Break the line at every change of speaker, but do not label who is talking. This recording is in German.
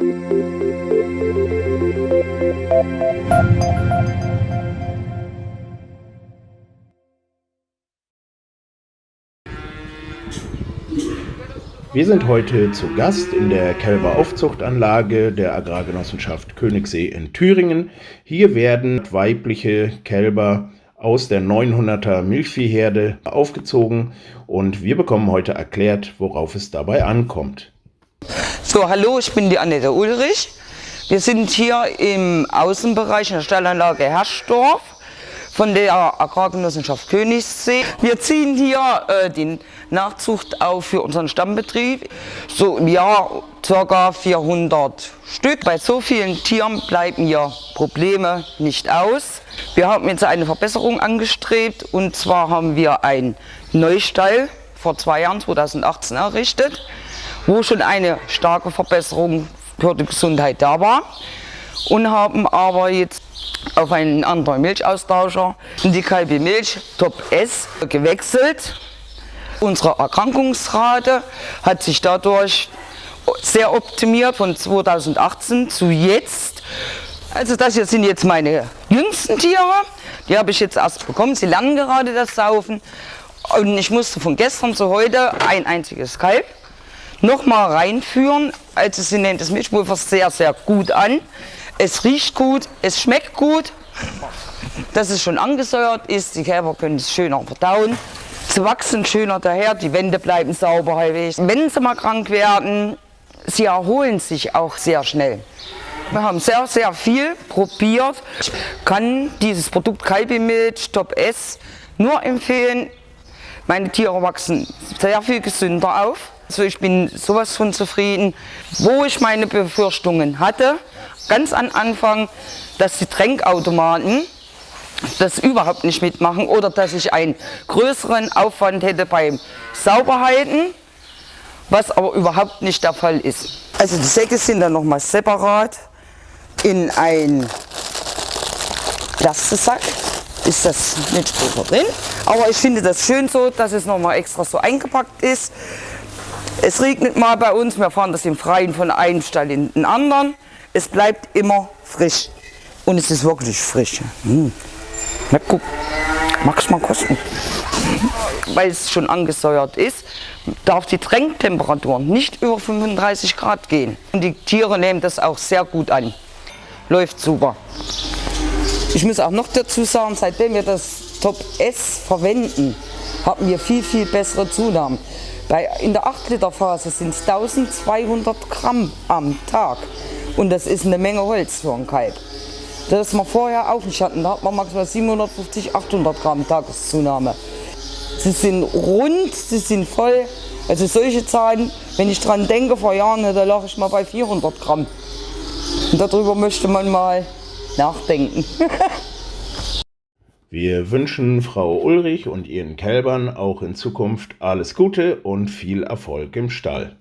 Wir sind heute zu Gast in der Kälberaufzuchtanlage der Agrargenossenschaft Königssee in Thüringen. Hier werden weibliche Kälber aus der 900er Milchviehherde aufgezogen und wir bekommen heute erklärt, worauf es dabei ankommt.
So, hallo, ich bin die Annette Ulrich. Wir sind hier im Außenbereich in der Stallanlage Herschdorf von der Agrargenossenschaft Königssee. Wir ziehen hier die Nachzucht auf für unseren Stammbetrieb. So im Jahr ca. 400 Stück. Bei so vielen Tieren bleiben hier Probleme nicht aus. Wir haben jetzt eine Verbesserung angestrebt und zwar haben wir einen Neustall vor 2 Jahren, 2018 errichtet, wo schon eine starke Verbesserung für die Gesundheit da war und haben aber jetzt auf einen anderen Milchaustauscher, die Kalbi Milch Top S, gewechselt. Unsere Erkrankungsrate hat sich dadurch sehr optimiert von 2018 zu jetzt. Also das hier sind jetzt meine jüngsten Tiere, die habe ich jetzt erst bekommen, sie lernen gerade das Saufen und ich musste von gestern zu heute ein einziges Kalb nochmal reinführen. Also sie nennt das Milchpulver sehr, sehr gut an. Es riecht gut, es schmeckt gut, dass es schon angesäuert ist, die Kälber können es schöner verdauen. Sie wachsen schöner daher, die Wände bleiben sauber halbwegs. Wenn sie mal krank werden, sie erholen sich auch sehr schnell. Wir haben sehr, sehr viel probiert. Ich kann dieses Produkt Kalbi Milch Top S nur empfehlen. Meine Tiere wachsen sehr viel gesünder auf. Also ich bin sowas von zufrieden. Wo ich meine Befürchtungen hatte, ganz am Anfang, dass die Tränkautomaten das überhaupt nicht mitmachen oder dass ich einen größeren Aufwand hätte beim Sauberhalten, was aber überhaupt nicht der Fall ist. Also die Säcke sind dann nochmal separat in ein Plastesack, ist das Milchpulver drin. Aber ich finde das schön so, dass es nochmal extra so eingepackt ist. Es regnet mal bei uns, wir fahren das im Freien von einem Stall in den anderen. Es bleibt immer frisch und es ist wirklich frisch. Na guck, magst du mal kosten? Weil es schon angesäuert ist, darf die Tränktemperatur nicht über 35 Grad gehen. Und die Tiere nehmen das auch sehr gut an. Läuft super. Ich muss auch noch dazu sagen, seitdem wir das Top S verwenden, haben wir viel, viel bessere Zunahmen. In der 8-Liter-Phase sind es 1200 Gramm am Tag. Und das ist eine Menge Holz für ein Kalb. Das wir vorher auch nicht hatten. Da hat man maximal 750, 800 Gramm Tageszunahme. Sie sind rund, sie sind voll. Also solche Zahlen, wenn ich dran denke, vor Jahren, da lag ich mal bei 400 Gramm. Und darüber möchte man mal nachdenken.
Wir wünschen Frau Ulrich und ihren Kälbern auch in Zukunft alles Gute und viel Erfolg im Stall.